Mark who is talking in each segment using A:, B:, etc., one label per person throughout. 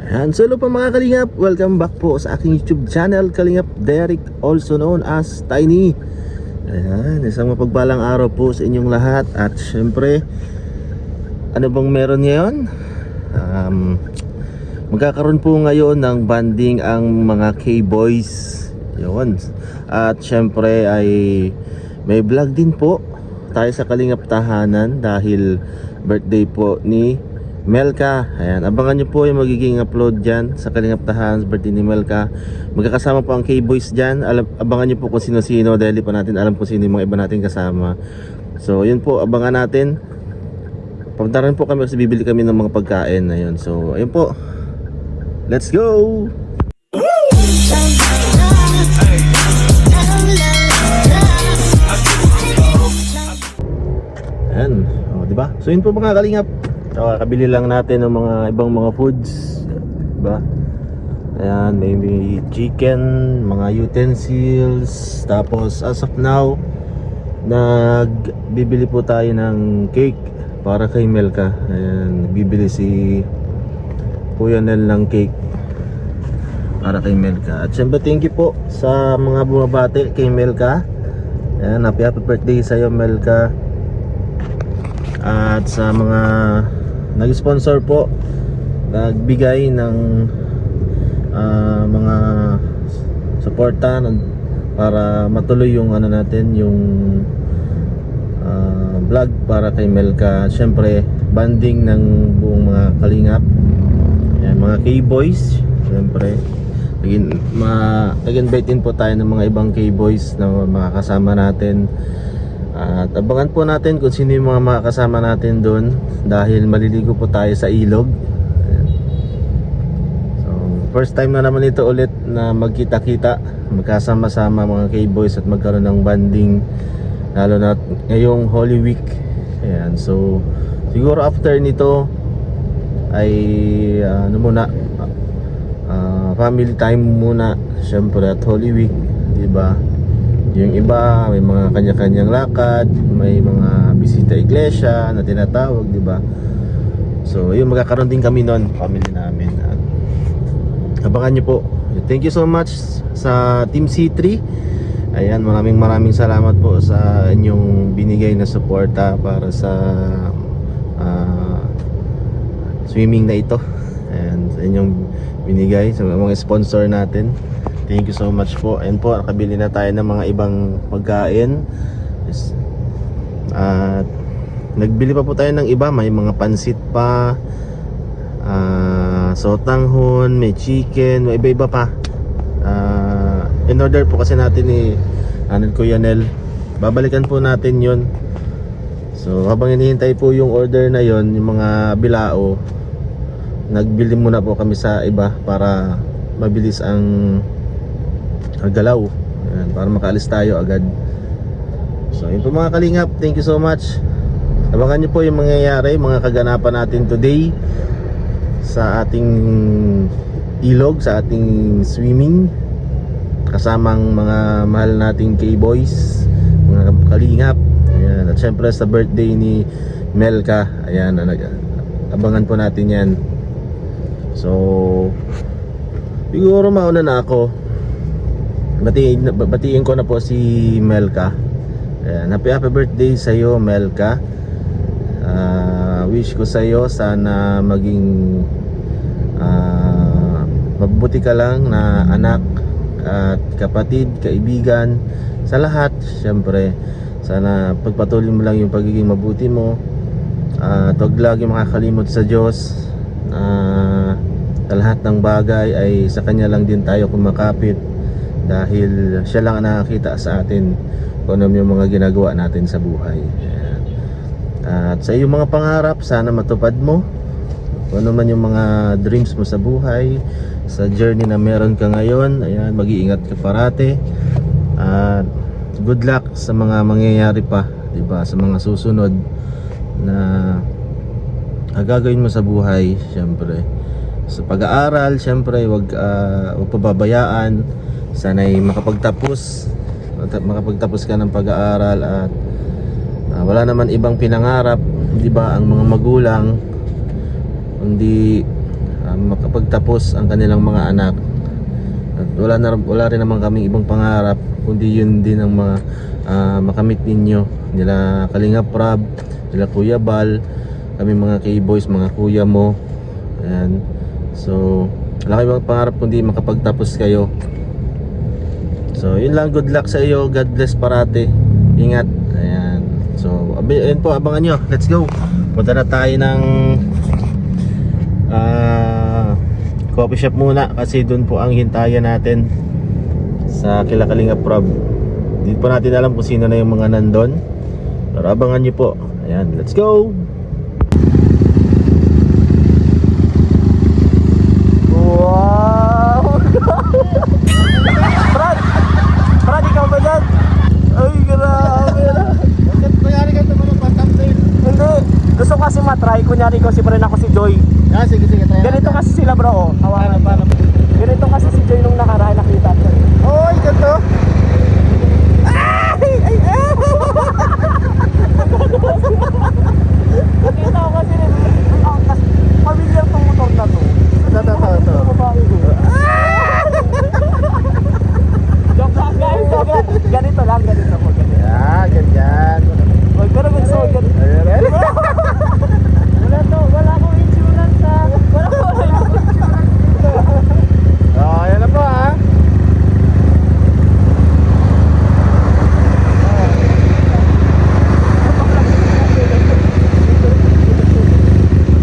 A: Ayan, so hello po mga Kalingap, welcome back po sa aking YouTube channel, Kalingap Derek, also known as Tiny. Ayan, isang mapagpalang araw po sa inyong lahat. At syempre, ano bang meron ngayon? Magkakaroon po ngayon ng banding ang mga K-Boys. Yun. At syempre ay may vlog din po tayo sa Kalingap Tahanan dahil birthday po ni Melka. Ayan, abangan nyo po yung magiging upload dyan sa Kalingap Tahanan, birthday ni Melka. Magkakasama po ang K-Boys dyan. Abangan nyo po kung sino-sino dahil di pa natin alam kung sino yung mga iba natin kasama. So yun po, abangan natin. Papunta rin po kami kasi bibili kami ng mga pagkain. Ayun, so ayun po, let's go! Ayan, diba? So yun po mga Kalingap, kabili lang natin ng mga ibang mga foods, diba? Ayan, maybe chicken, mga utensils. Tapos as of now, nagbibili po tayo ng cake para kay Melka. Ayan, bibili si Kuya Nel ng cake para kay Melka. At syempre thank you po sa mga bumabati kay Melka. Ayan, happy birthday sa'yo Melka. At sa mga nag-sponsor po, nagbigay ng mga suporta para matuloy yung ano natin, yung vlog para kay Melka. Siyempre banding ng buong mga Kalingap. Ayan, mga K-Boys. Siyempre nag-invite din po tayo ng mga ibang K-Boys na makakasama natin. At abangan po natin kung sino yung mga makakasama natin doon dahil maliligo po tayo sa ilog. Ayan. So first time na naman ito ulit na magkita-kita, magkasama-sama mga K-Boys at magkaroon ng banding, lalo na ngayong Holy Week. Ayan, so siguro after nito ay family time muna syempre at Holy Week, di ba? Yung iba may mga kanya-kanyang lakad, may mga bisita iglesia na tinatawag, di ba? So yun, magkakaroon din kami noon, family namin. At abangan nyo po. Thank you so much sa Team C3. Ayan, maraming salamat po sa inyong binigay na suporta para sa swimming na ito. Ayan, sa inyong binigay sa mga sponsor natin. Thank you so much po. And po, nakabili na tayo ng mga ibang pagkain. At nagbili pa po tayo ng iba. May mga pansit pa, sotanghon, may chicken, may iba-iba pa. In order po kasi natin ni Kuya Nel. Babalikan po natin yun. So habang hinihintay po yung order na yon, yung mga bilao, nagbili muna po kami sa iba para mabilis ang galaw. Ayan, para makaalis tayo agad. So yun po mga Kalingap, thank you so much. Abangan nyo po yung mangyayari, mga kaganapan natin today sa ating ilog, sa ating swimming, kasamang mga mahal nating K-Boys, mga Kalingap. Ayan, at syempre sa birthday ni Melka. Ayan, abangan po natin yan. So siguro mauna na ako. Batiin ko na po si Melka. Ayan, happy birthday sa iyo Melka. Wish ko sa iyo sana maging mabuti ka lang na anak at kapatid, kaibigan, sa lahat. Siyempre sana pagpatuloy mo lang yung pagiging mabuti mo. At huwag lagi makakalimot sa Diyos. Sa lahat ng bagay ay sa Kanya lang din tayo kumakapit, dahil siya lang ang nakakita sa atin kung ano yung mga ginagawa natin sa buhay. Ayan. At sa iyong mga pangarap, sana matupad mo kung ano man yung mga dreams mo sa buhay, sa journey na meron ka ngayon. Ayan, mag-iingat ka parate. At good luck sa mga mangyayari pa, diba? Sa mga susunod na gagawin mo sa buhay. Siyempre sa pag-aaral, siyempre wag pababayaan. Sana'y makapagtapos ka ng pag-aaral at wala naman ibang pinangarap, di ba, ang mga magulang kundi makapagtapos ang kanilang mga anak. At wala rin naman kaming ibang pangarap kundi yun din ang mga makamit ninyo, nila Kalinga Prab, nila Kuya Bal, kami mga K-boys, mga kuya mo. Ayan. So wala kayong pangarap kundi makapagtapos kayo. So yun lang, good luck sa iyo, God bless parate, ingat. Ayan. So ayun po, abangan nyo, let's go. Punta na tayo ng coffee shop muna kasi doon po ang hintayan natin sa kila Kalinga Prab. Hindi pa natin alam kung sino na yung mga nandun, pero abangan nyo po. Ayan, let's go. Wow! Brad, ikaw ba dyan? Ay, grabe na. Kunyari ka ito mga pa-thumbnail. Hindi, gusto kasi matry. Kunyari ko si Bren, ako si Joy. Sige, try. Ganito kasi sila bro, oh. Hawakan. Ganito kasi si Joy nung nakaraan, nakita ko. Oy, ganito. Nakita ko kasi familiar tong motor na to. Ito. Joke lang guys, ganito po. Ganyan. Huwag ka na magsuot. Wala akong insurance ha. Ayan na po ha.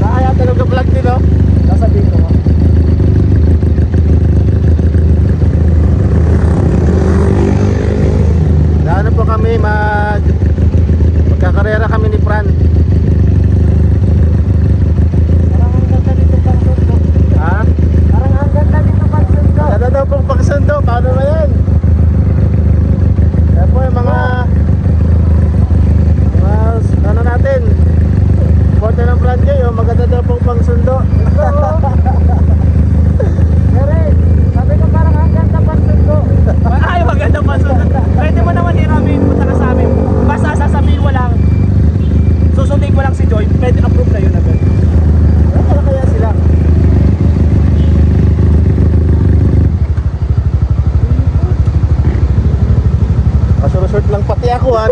A: Kaya talaga vlog nito. Sasabihin ko. Ano po kami magkakarera kami ni Fran. Parang ang ganda dito pagsundo. Ha? Parang ang ganda dito pagsundo. Ganda daw pong pagsundo. Paano ba yan? Yan po yung mga ano natin, porte ng Fran kayo. Maganda daw pong pagsundo. Sabi ko parang ang ganda pagsundo. Ay, maganda pagsundo. Pwede mo naman iramin, punta ka sa amin. Basta sasabihin mo lang, susundin ko lang si Joy, pwede approve na yun agad. Ano kaya sila? Pasura-short lang pati ako ha.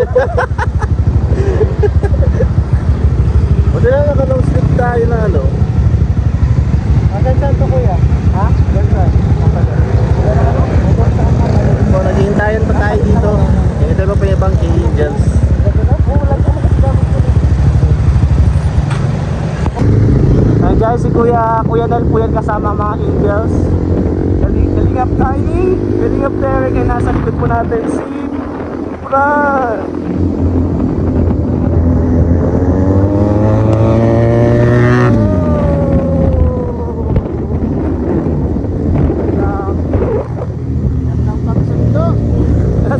A: Buti na naka-long sleeve tayo na ano. Hanggang saan to kuya? Ha? Hanggang saan? So naghihintayan pa tayo dito. Ito pa yung ibang Angels. Ayan guys, si Kuya Nel po yan kasama mga Angels. Kalingap Tiny, Kalingap Derek, ay nasa likod po natin si Brad.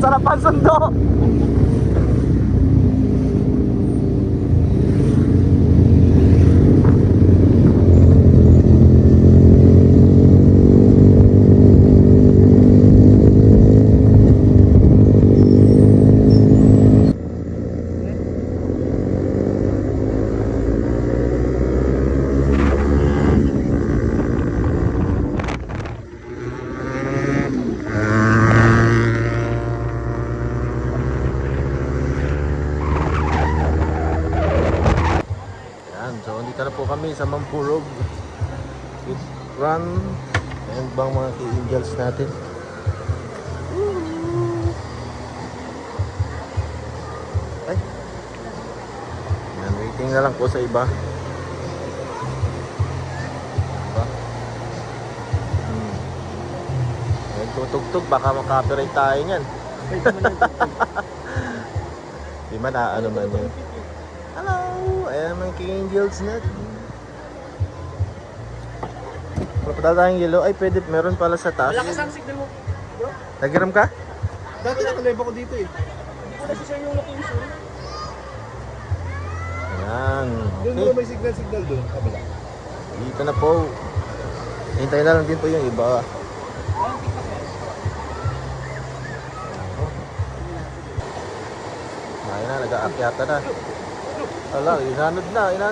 A: Sarap ang sundo. Kami sa Mampurog with Run and bang mga Angels natin. Ay, yan, waiting na lang po sa iba. Diba? Tutugtog, baka makapiright tayo nyan. Di man ano man yun. Hello, ayan mga Angels natin. Papadala tayong yellow. Ay, pwede. Meron pala sa taas.
B: Malakas ang signal mo, bro.
A: Nag-gram ka?
B: Dati nakalive ako dito eh. Kasi siya yung location.
A: Ayan.
B: Doon
A: Okay.
B: mo may signal doon. Kabila.
A: Dito na po. Hintayin na lang din po yung iba. Ayun na, nag-aakyata na. Ala, inanod na. Ala.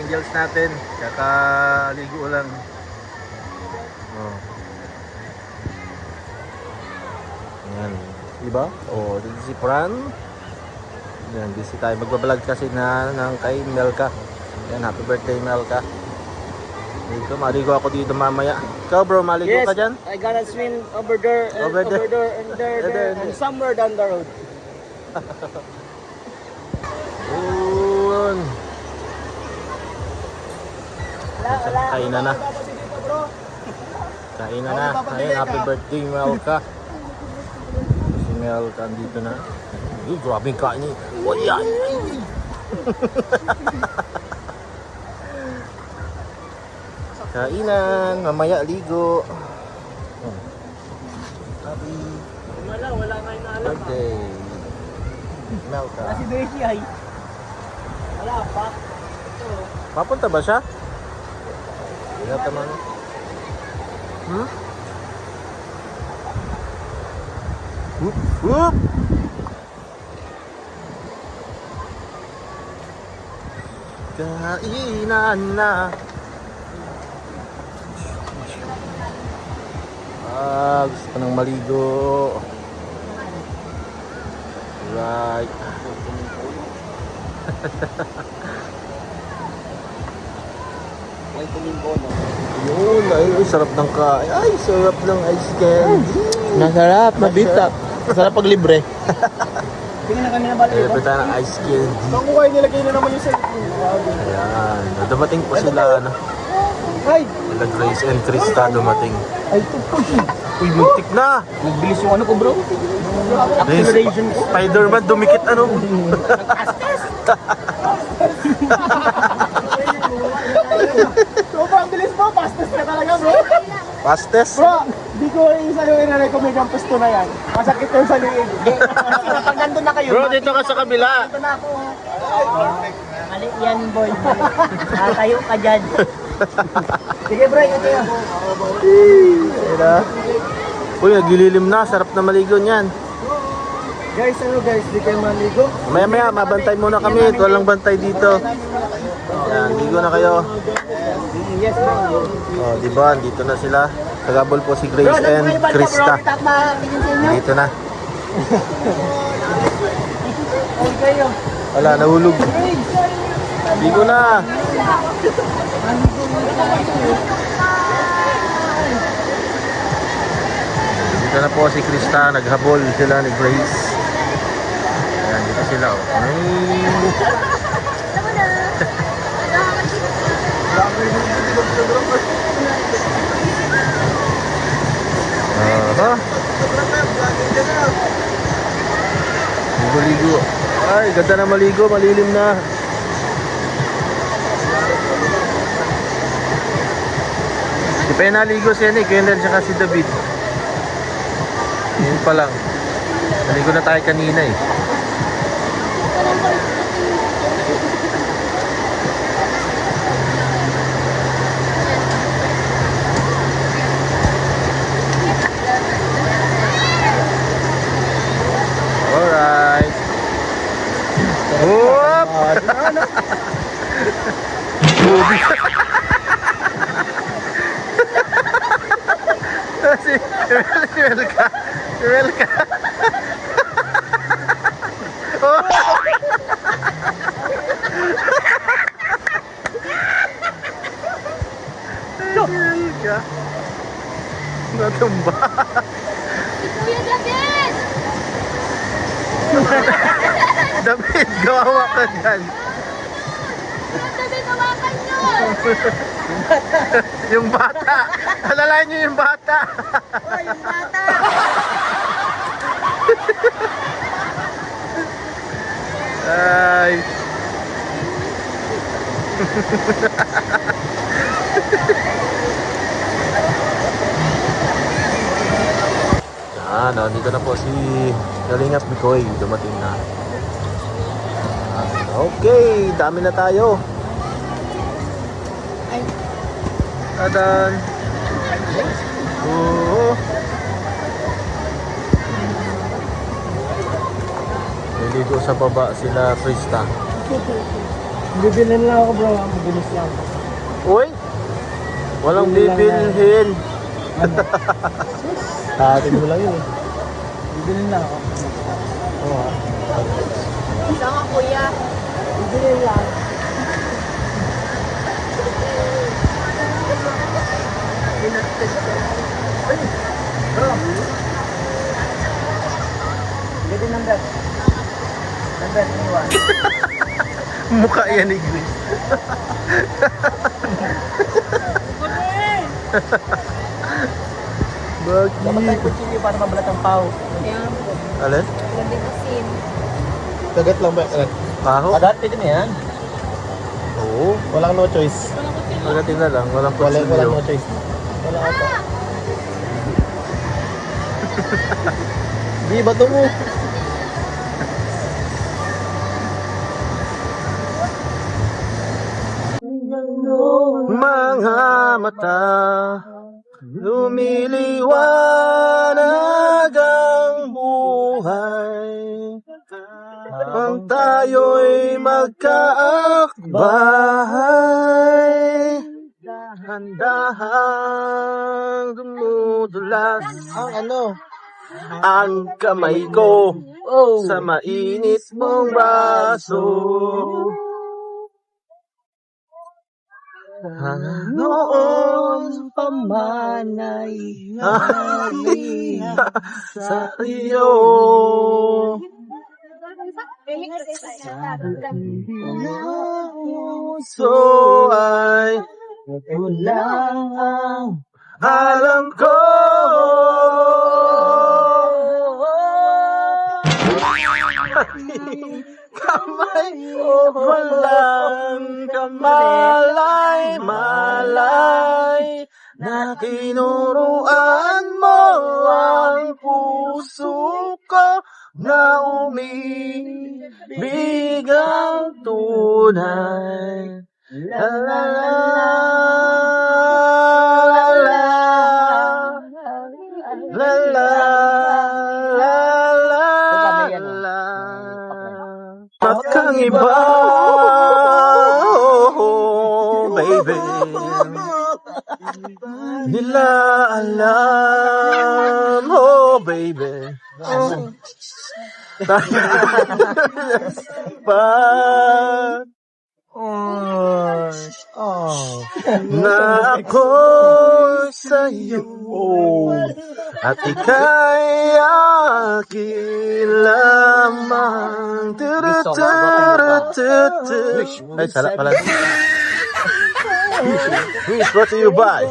A: angels natin. Kakaligo lang. Oh. Yan. Diba? Oh, dito si Fran. Yan, busy tayo. Magbablog kasi na ng kay Melka. Yan, happy birthday Melka. Dito, maligo ako dito mamaya. Ikaw bro, maligo ka dyan?
B: I gotta swim over there, and
A: Over there.
B: over there, and there, and somewhere down the road.
A: Yun. Kainan na. Kainan na. Ayun, happy birthday Melka. Si Melka dito na. Uy, grabe yung kain niya. Oh, yan. Kainan, mamaya ligo. Happy
B: Wala nga inaalam.
A: birthday Melka.
B: Si Beshi ay. Wala pa.
A: Papunta ba siya? Hindi naman. Whoop, whoop. Kainan na. Gusto ko nang maligo. Right.
B: May tumingko no.
A: Yun, ay sarap ng kain. Ay, sarap ng ice candy.
B: Masarap,
A: mabita.
B: Masarap pag libre. Tingnan na kami na balik.
A: Libre tayo ng ice candy.
B: Kung kuha nilagay na naman yung cellphone.
A: Ayan, dumating po sila, ano,
B: Ay!
A: sila Grace and Krista dumating.
B: Ay, ito po.
A: Uy, muntik na!
B: Nagbilis yung ano ko bro.
A: Acceleration. Spider-Man dumikit, ano?
B: Sobrang bilis mo, fastest ka talaga bro.
A: Fastest?
B: Bro, di ko isa yung i-recommend ang pwesto na yan. Masakit yung sa liig. Kasi pag nandun na kayo,
A: Bro, dito ka sa kabila.
B: nandun na ako.
C: Mali yan, boy. Tayo ka dyan.
B: Sige bro, ito yun.
A: Ayun na. Uy, naglililim na. Sarap na maligo niyan.
B: Guys, ano guys, di kayo maligo?
A: Maya-maya, mabantay muna kami. Walang bantay dito. Ayan, ligo na kayo.
B: Yes bro.
A: Oh, di ba? Dito na sila. Tagabol po si Grace and Krista. Dito na.
B: Okay yun.
A: Wala, nahulog. Ligo na. Dito na po si Krista. Naghabol sila ni Grace. Ayan, dito sila. Oh. Ay. Aha. Ligo-ligo. Ay, ganda na maligo. Malilim na. Di pa yung naligo si Yannick. Kaya na siya si David. Yun pa lang. Naligo na tayo kanina eh. Alright. Whoop! Si Melka. Si Melka. Oh! Melka. Natumba.
C: Kuya David!
A: David, gawawa ka dyan.
C: David, hawakan nyo!
A: Yung bata. Alalayan niyo yung bata.
C: Oh, yung bata!
A: Ay. Yan, dito na po si Kalingap Mikoy. Dumating na. Okay, dami na tayo. Adan. Oo. Niligo sa baba sila Krista.
B: Bibilin lang ako bro, ang bibilis lang.
A: Uy! Walang
B: Bibili lang
A: bibilhin.
B: Atin mo lang yun eh. Bibilin lang ako. Oo.
C: Saan ka kuya?
B: Bibilin lang.
C: Pwede number. Number 21.
A: Mukha yan ni Grace.
C: Dapat tayo
A: Bakit?
C: kutsilyo para mabalat ang pao.
A: Alin?
B: Kagat lang ba?
A: Paho?
C: Kagat, pwede na yan.
A: Oo.
B: Walang no choice.
A: Magating na lang. Walang
B: Walang
A: kutsilyo.
B: no choice. Wala ata. Di, bato mo.
A: Mga mata lumiliwanag ang buhay ang tayo'y magkaakbay handahang dumudulas
B: Ang ano?
A: ang kamay ko sa mainit mong braso. Noon
C: Pamanay.
A: sa iyo puso ay
C: Kulang ang
A: alam ko. Kamay walang kamalay-malay na tinuruan mo ang puso ko na umibig ang tunay. La la la la la la la la. At kang iba, oh, baby, nila alam, oh, baby. Pag na ako sa'yo at ika'y akin lamang. Ay, sala pala. Wish brought to you by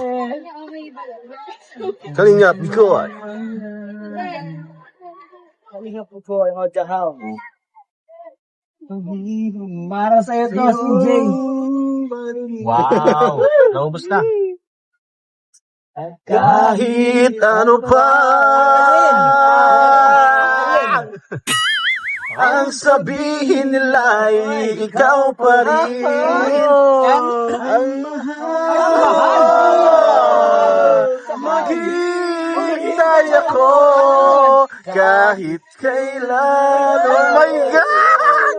A: Kalingap Bikoy.
C: Kalinga po po ang Ojahaw. Para sa'yo to, CJ.
A: Wow! Naubos na. Kahit ano pa ang sabihin nila ay ikaw pa rin ang mahal. Maghihintay ako kahit kailan. Oh my God!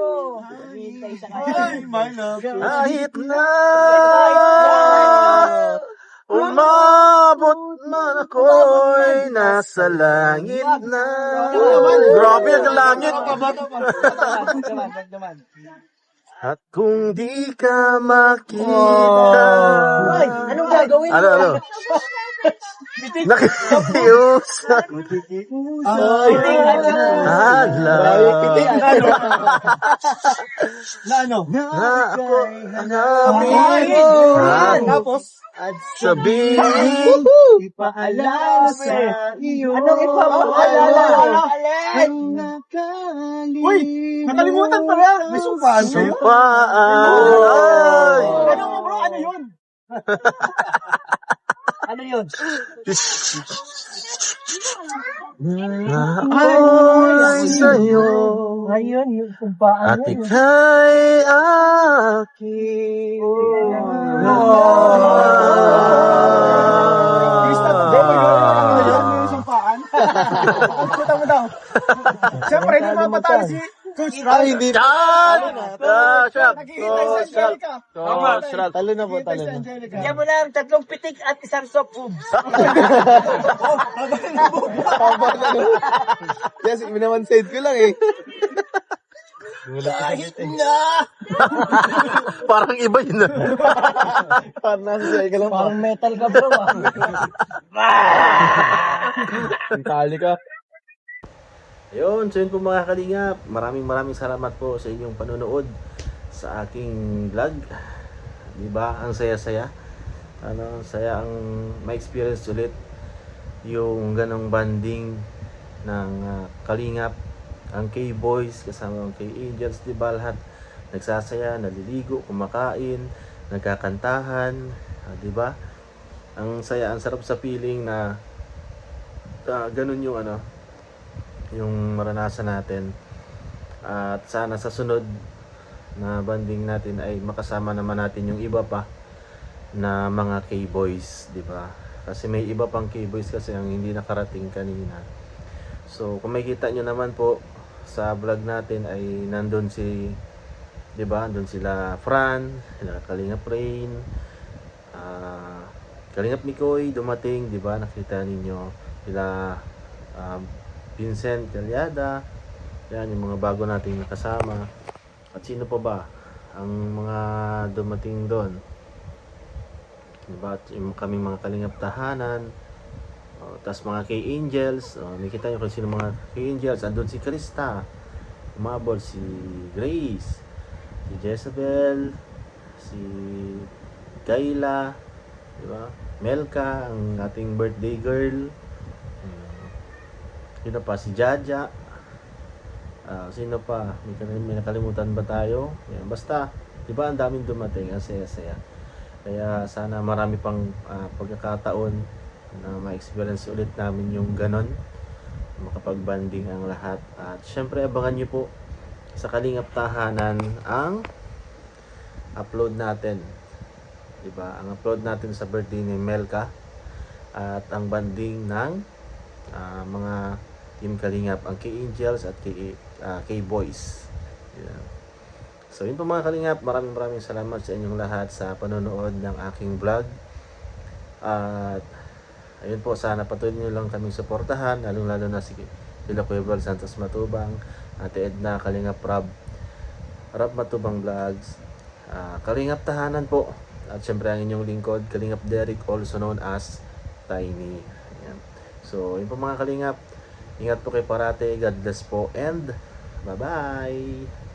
A: Kahit na umabot man ako'y nasa langit na. Grabe ang langit. At kung di ka makita.
C: Anong gagawin?
A: Ano? Nakikiusap.
B: Na ano?
A: Na ako hanapin.
B: Tapos?
A: At sabihin.
B: Ipaalala sa iyo.
C: Anong ipapaalala?
B: Uy! Nakalimutan pala yan. May sumpaan sa'yo.
A: Sumpaan. Ay.
B: Ano mo bro? Ano yun?
C: Ano yun?
A: Na ako'y sa'yo.
C: Ayun, yung kumpaan.
A: At ika'y akin.
B: Krista, bro, ano yun? May sumpaan. Puta mo daw. Siyempre, hindi mapatalo si Coach Ray. Hindi.
A: Chan! Shrap.
B: Nakikita si Angelica.
A: Shrap. Talo na po,
B: Nakikita
A: talo
B: si
A: na.
B: Angelica.
C: Bigyan mo lang 3 pitik at isang soft foods.
A: Yes, minaman side ko lang eh.
C: Kahit na!
A: Parang iba yun ah. Parang nasa side ka lang.
C: Parang metal ka bro ah.
A: Tali ka. Ayun, so yun po mga kalingap. Maraming salamat po sa inyong panonood sa aking vlog. Diba? Ang saya-saya. Saya ang ma-experience ulit yung ganong banding ng kalingap. Ang K-Boys kasama ang K-Angels, diba? Lahat nagsasaya, naliligo, kumakain, nagkakantahan, diba? Ang saya, ang sarap sa feeling na ganun yung yung maranasan natin. At sana sa sunod na banding natin ay makasama naman natin yung iba pa na mga K-Boys, di ba? Kasi may iba pang K-Boys kasi ang hindi nakarating kanina. So kung makikita nyo naman po sa vlog natin ay nandun si, di ba? Nandun sila Fran, sila Kalingap Rain, Kalingap Mikoy dumating, di ba? Nakita ninyo sila Vincent Calyada. Yan yung mga bago nating nakasama. At sino pa ba ang mga dumating doon? Diba? At yung kaming mga Kalingap Tahanan. Tapos mga K-Angels. Nakita nyo kung sino mga K-Angels. Andun si Krista. Umabol si Grace. Si Jezebel. Si Kayla. Diba? Melka, ang ating birthday girl. Sino pa? Si Jaja. Sino pa? May nakalimutan ba tayo? Yan. Basta, di ba ang daming dumating, ang saya-saya. Kaya sana marami pang pagkakataon na ma-experience ulit namin yung ganon. Makapag-banding ang lahat. At syempre, abangan nyo po sa Kalingap Tahanan ang upload natin. Di ba? Ang upload natin sa birthday ni Melka. At ang banding ng mga Team Kalingap, ang K-Angels at K-Boys. Yeah. So yun po mga Kalingap, maraming salamat sa inyong lahat sa panonood ng aking vlog. At ayun po, sana patuloy nyo lang kaming suportahan, lalo na si Kuya Val Santos Matubang, Ate Edna Kalingap Rab Matubang Vlogs, Kalingap Tahanan po, at syempre ang inyong lingkod, Kalingap Derek, also known as Tiny. Ayan. So yun po mga Kalingap, ingat po kayo parate, God bless po, and bye-bye!